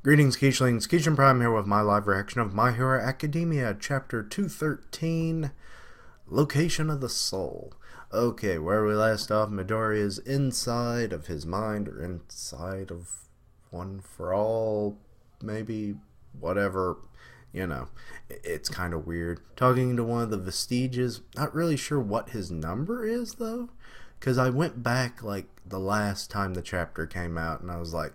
Greetings, Keishlings. Keishan Prime here with my live reaction of My Hero Academia, Chapter 213, Location of the Soul. Okay, where we last off, Midoriya is inside of his mind, or inside of One for All, maybe, whatever, you know. It's kind of weird. Talking to one of the vestiges, not really sure what his number is, though, because I went back, like, the last time the chapter came out, and I was like,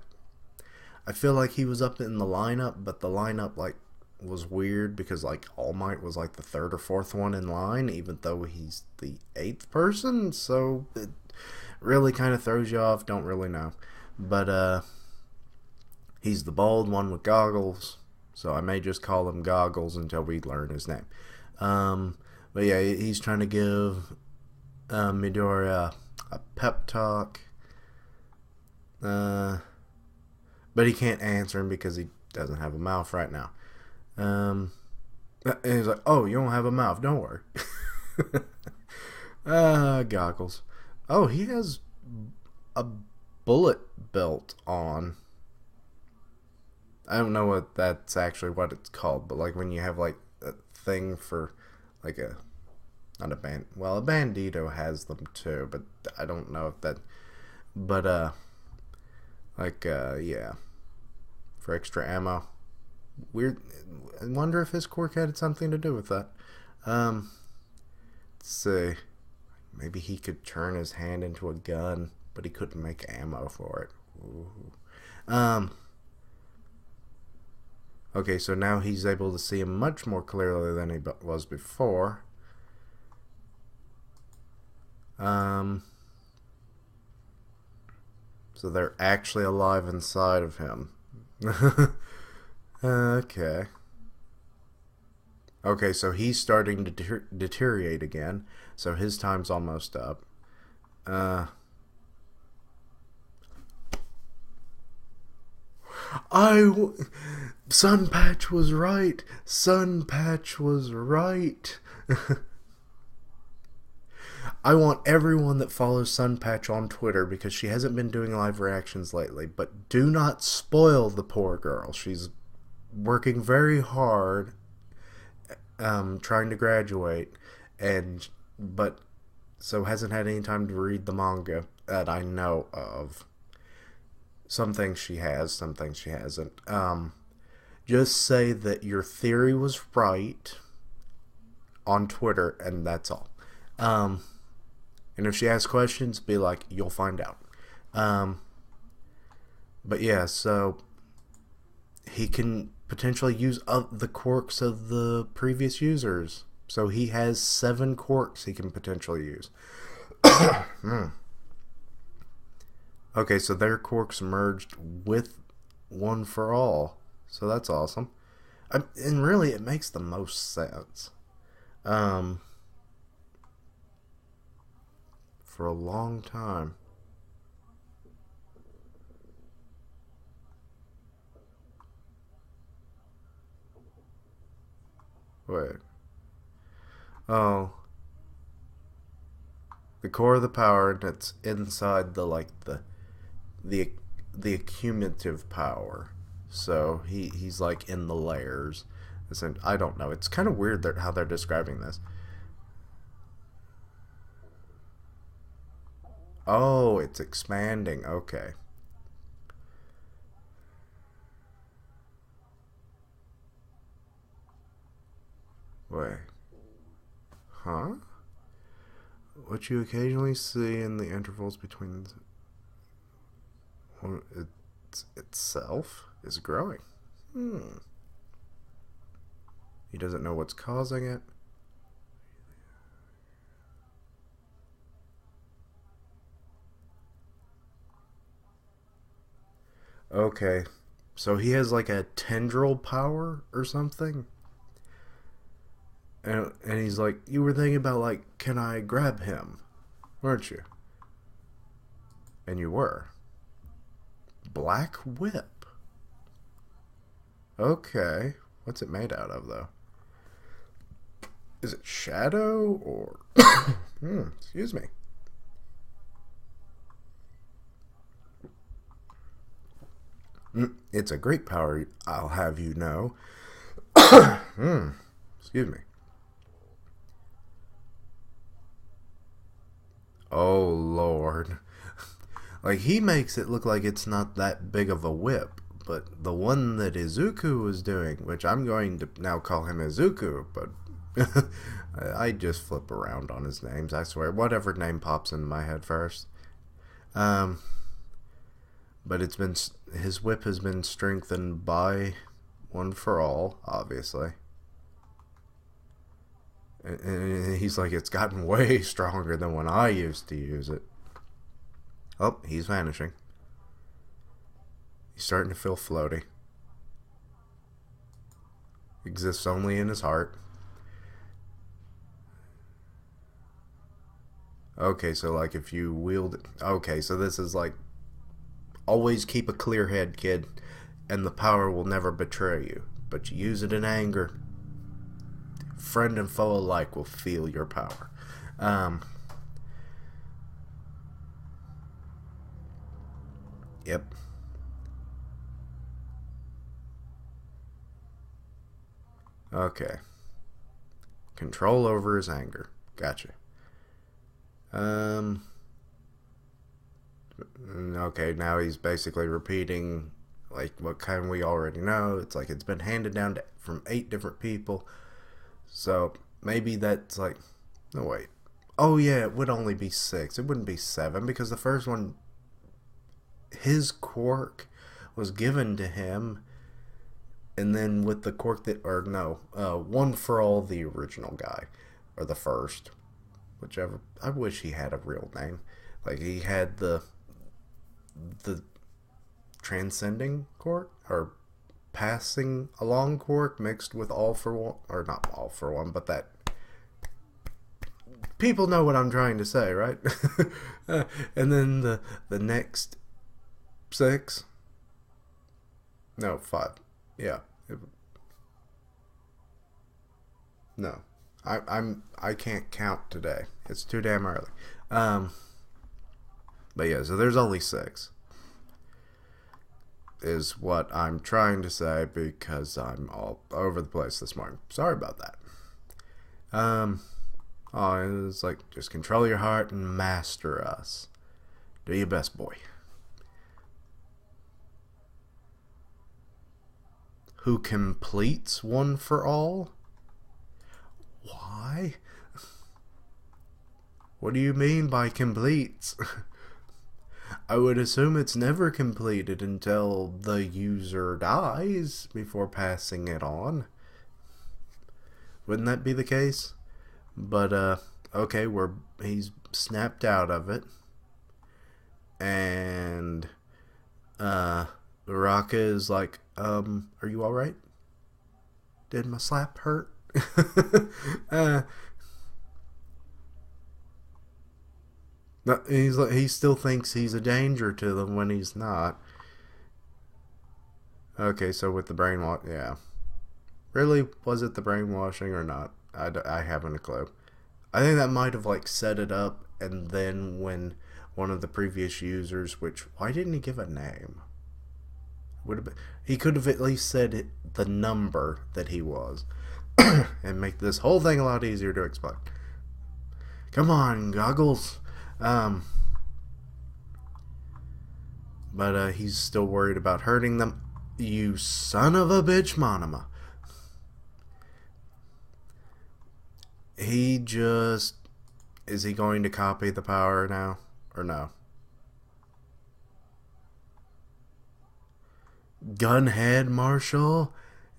I feel like he was up in the lineup, but the lineup like was weird because like All Might was like the third or fourth one in line, even though he's the eighth person. So it really kind of throws you off. Don't really know, but he's the bald one with goggles. So I may just call him Goggles until we learn his name. But yeah, he's trying to give Midoriya a pep talk. But he can't answer him because he doesn't have a mouth right now. And he's like, oh, you don't have a mouth. Don't worry. Goggles. Oh, he has a bullet belt on. I don't know what that's actually what it's called, but like when you have like a thing for like a, not a band, well, a bandito has them too, but I don't know if that, but yeah, for extra ammo. Weird. I wonder if his quirk had something to do with that. Let's see. Maybe he could turn his hand into a gun, but he couldn't make ammo for it. Ooh. Okay, so now he's able to see him much more clearly than he was before. So they're actually alive inside of him. Okay. Okay, so he's starting to deteriorate again. So his time's almost up. Sunpatch was right. Sunpatch was right. I want everyone that follows Sunpatch on Twitter, because she hasn't been doing live reactions lately, but do not spoil the poor girl. She's working very hard, trying to graduate, but so hasn't had any time to read the manga that I know of. Some things she has, some things she hasn't. Just say that your theory was right on Twitter, and that's all. And if she asks questions, be like, you'll find out. But yeah, so he can potentially use the quirks of the previous users. So he has 7 quirks he can potentially use. Okay, so their quirks merged with One for All. So that's awesome. And really, it makes the most sense. For a long time. Wait. Oh. The core of the power that's inside the accumulative power. So he's like in the layers. I don't know. It's kind of weird how they're describing this. Oh, it's expanding. Okay. Wait. Huh? What you occasionally see in the intervals between itself is growing. He doesn't know what's causing it. Okay, so he has like a tendril power or something, and he's like, you were thinking about like, can I grab him, weren't you? And you were. Black whip. Okay, what's it made out of though? Is it shadow or excuse me. It's a great power, I'll have you know. Excuse me. Oh, Lord. Like, he makes it look like it's not that big of a whip, but the one that Izuku was doing, which I'm going to now call him Izuku, but I just flip around on his names, I swear. Whatever name pops into my head first. But his whip has been strengthened by One for All, obviously. And he's like, it's gotten way stronger than when I used to use it. Oh, he's vanishing. He's starting to feel floaty. Exists only in his heart. Okay, so like if you wield it. Okay, so this is like, always keep a clear head, kid, and the power will never betray you. But you use it in anger. Friend and foe alike will feel your power. Yep. Okay. Control over his anger. Gotcha. Okay, now he's basically repeating like what kind we already know. It's like it's been handed down from 8 different people. So maybe that's like, no wait. Oh yeah, it would only be 6. It wouldn't be 7 because the first one, his quirk was given to him, and then with the quirk that, or no, One for All, the original guy, or the first, whichever. I wish he had a real name. Like he had the transcending quirk, or passing along quirk mixed with All for One, or not All for One, but that. People know what I'm trying to say, right? And then the next 6, no 5, yeah. No, I can't count today. It's too damn early. But yeah, so there's only 6. Is what I'm trying to say because I'm all over the place this morning. Sorry about that. Oh, it's like, just control your heart and master us. Do your best, boy. Who completes One for All? Why? What do you mean by completes? I would assume it's never completed until the user dies before passing it on. Wouldn't that be the case? But, okay, he's snapped out of it. And, Uraka is like, are you alright? Did my slap hurt? No, he still thinks he's a danger to them when he's not. Okay, so with the brainwash, yeah. Really, was it the brainwashing or not? I haven't a clue. I think that might have like set it up, and then when one of the previous users, which, why didn't he give a name? Would have been, he could have at least said the number that he was, and make this whole thing a lot easier to explain. Come on, Goggles. But he's still worried about hurting them. You son of a bitch, Monoma. He just... Is he going to copy the power now? Or no? Gunhead Marshall?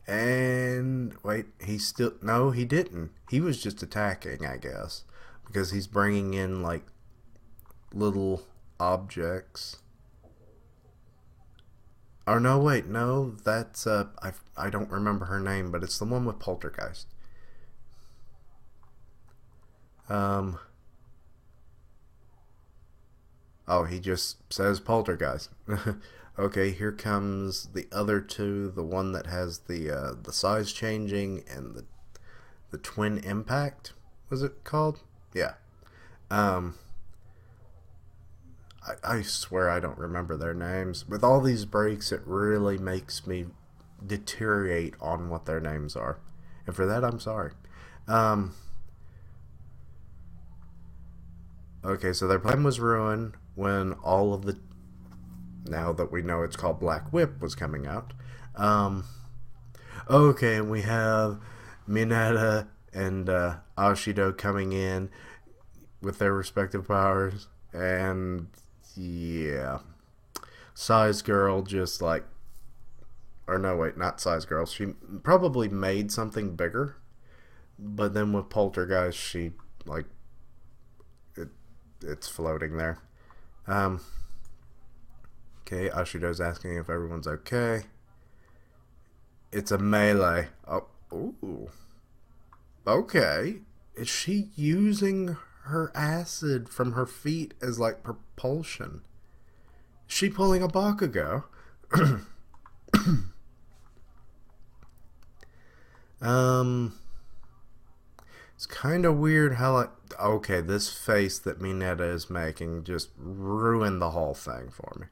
And... Wait, he still... No, he didn't. He was just attacking, I guess. Because he's bringing in, like, little objects. Or no, wait, no, that's, I don't remember her name, but it's the one with Poltergeist. Oh, he just says Poltergeist. Okay, here comes the other 2, the one that has the size changing and the twin impact, was it called? Yeah. I swear I don't remember their names. With all these breaks, it really makes me deteriorate on what their names are. And for that, I'm sorry. Um, okay, so their plan was ruined when all of the, now that we know it's called Black Whip, was coming out. Um, okay, and we have Mineta and Ashido coming in with their respective powers. And yeah, Size Girl just like, or no, wait, not Size Girl. She probably made something bigger, but then with Poltergeist, she like it's floating there. Um, okay, Ashido's asking if everyone's okay. It's a melee. Oh, ooh. Okay. Is she using her acid from her feet as like propulsion? Is she pulling a Bakugo? um, it's kind of weird how like, okay, this face that Mineta is making just ruined the whole thing for me.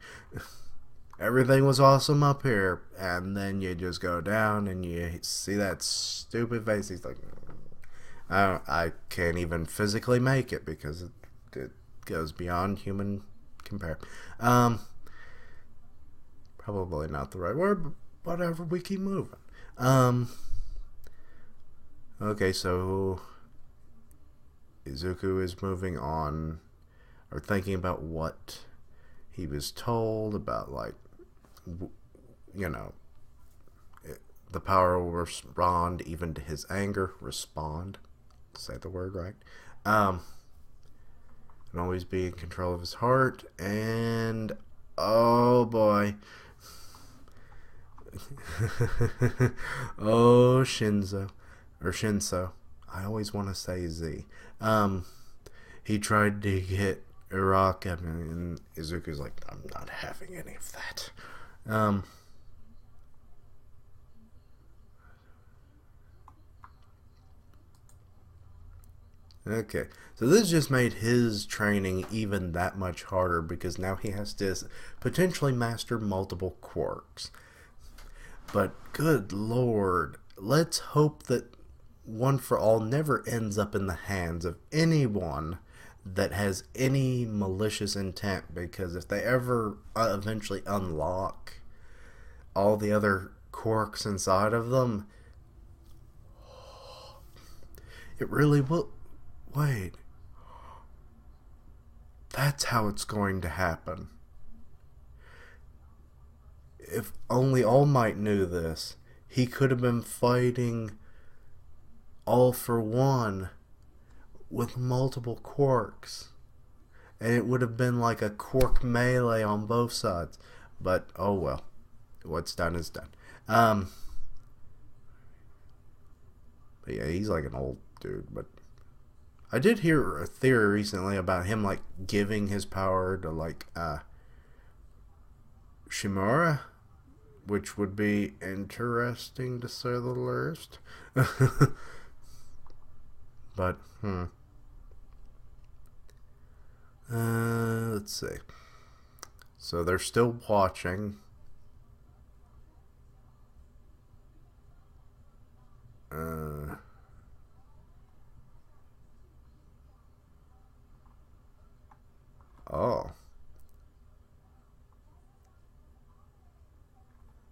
Everything was awesome up here, and then you just go down and you see that stupid face. He's like, I can't even physically make it because it goes beyond human compare. Probably not the right word, but whatever, we keep moving. Okay, so Izuku is moving on, or thinking about what he was told about, like, you know, the power will respond even to his anger. Respond. Say the word right. And always be in control of his heart. And oh boy. Oh, Shinso. I always want to say Z. He tried to get Iraq, and Izuku's like, I'm not having any of that. Okay, so this just made his training even that much harder because now he has to potentially master multiple quirks. But good lord, let's hope that One for All never ends up in the hands of anyone that has any malicious intent, because if they ever eventually unlock all the other quirks inside of them, it really will. Wait. That's how it's going to happen. If only All Might knew this, he could have been fighting All for One with multiple quirks. And it would have been like a quirk melee on both sides. But, oh well. What's done is done. But yeah, he's like an old dude, but I did hear a theory recently about him like giving his power to like Shimura, which would be interesting to say the least. But let's see. So they're still watching. Oh.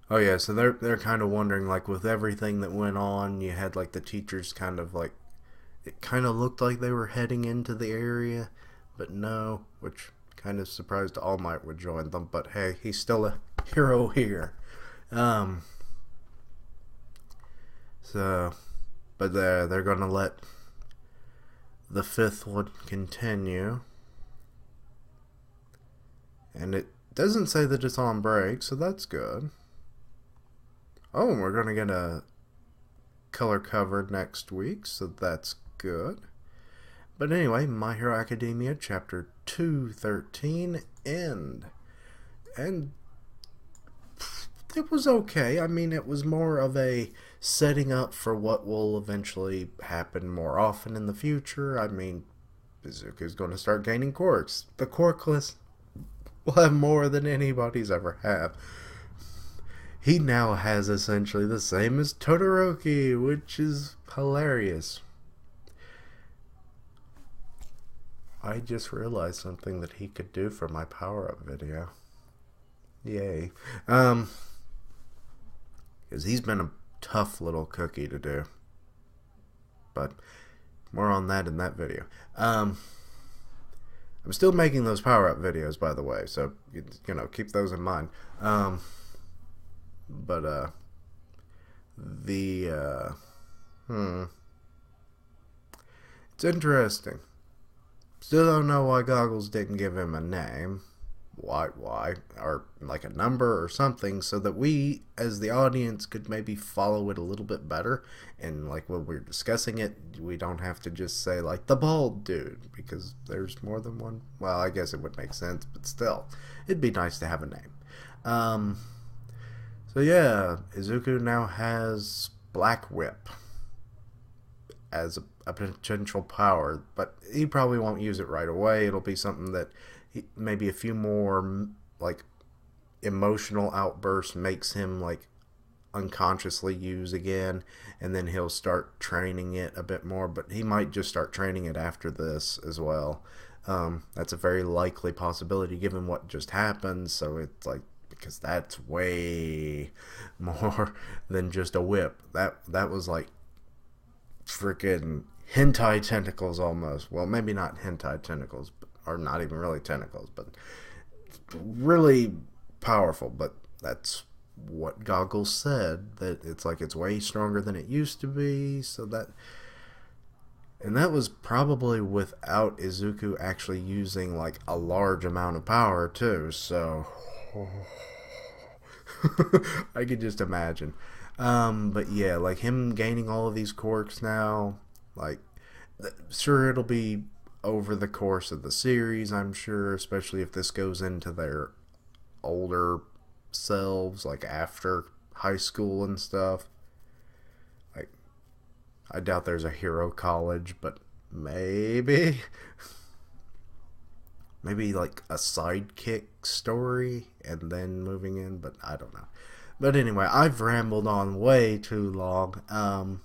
Oh yeah, so they're kind of wondering, like, with everything that went on, you had like the teachers kind of like, it kind of looked like they were heading into the area, but no, which kind of surprised All Might would join them, but hey, he's still a hero here. So, but they're gonna let the fifth one continue. And it doesn't say that it's on break, so that's good. Oh, and we're going to get a color covered next week, so that's good. But anyway, My Hero Academia Chapter 213 end. And it was okay. I mean, it was more of a setting up for what will eventually happen more often in the future. I mean, Izuku's going to start gaining quirks. The quirkless will have more than anybody's ever had. He now has essentially the same as Todoroki, which is hilarious. I just realized something that he could do for my power-up video. Yay. Because he's been a tough little cookie to do. But more on that in that video. I'm still making those power-up videos, by the way, so, you know, keep those in mind. It's interesting. Still don't know why Goggles didn't give him a name. Why? Or like a number or something, so that we, as the audience, could maybe follow it a little bit better. And like when we're discussing it, we don't have to just say like the bald dude, because there's more than one. Well, I guess it would make sense, but still, it'd be nice to have a name. So yeah, Izuku now has Black Whip as a potential power, but he probably won't use it right away. It'll be something that maybe a few more like emotional outbursts makes him like unconsciously use again, and then he'll start training it a bit more, but he might just start training it after this as well. That's a very likely possibility given what just happened, so it's like, because that's way more than just a whip. That was like freaking hentai tentacles almost. Well, maybe not hentai tentacles, or not even really tentacles, but really powerful. But that's what Goggles said, that it's like it's way stronger than it used to be. So that, and that was probably without Izuku actually using like a large amount of power too. So I could just imagine. But yeah, like him gaining all of these quirks now, like, sure, it'll be over the course of the series, I'm sure, especially if this goes into their older selves, like after high school and stuff. Like, I doubt there's a hero college, but maybe like a sidekick story and then moving in, but I don't know. But anyway, I've rambled on way too long.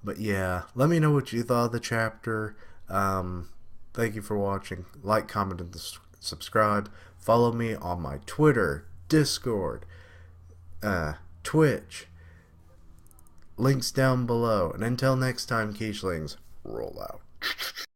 But yeah, let me know what you thought of the chapter. Thank you for watching. Like, comment, and subscribe. Follow me on my Twitter, Discord, Twitch. Links down below. And until next time, Quiche-lings, roll out.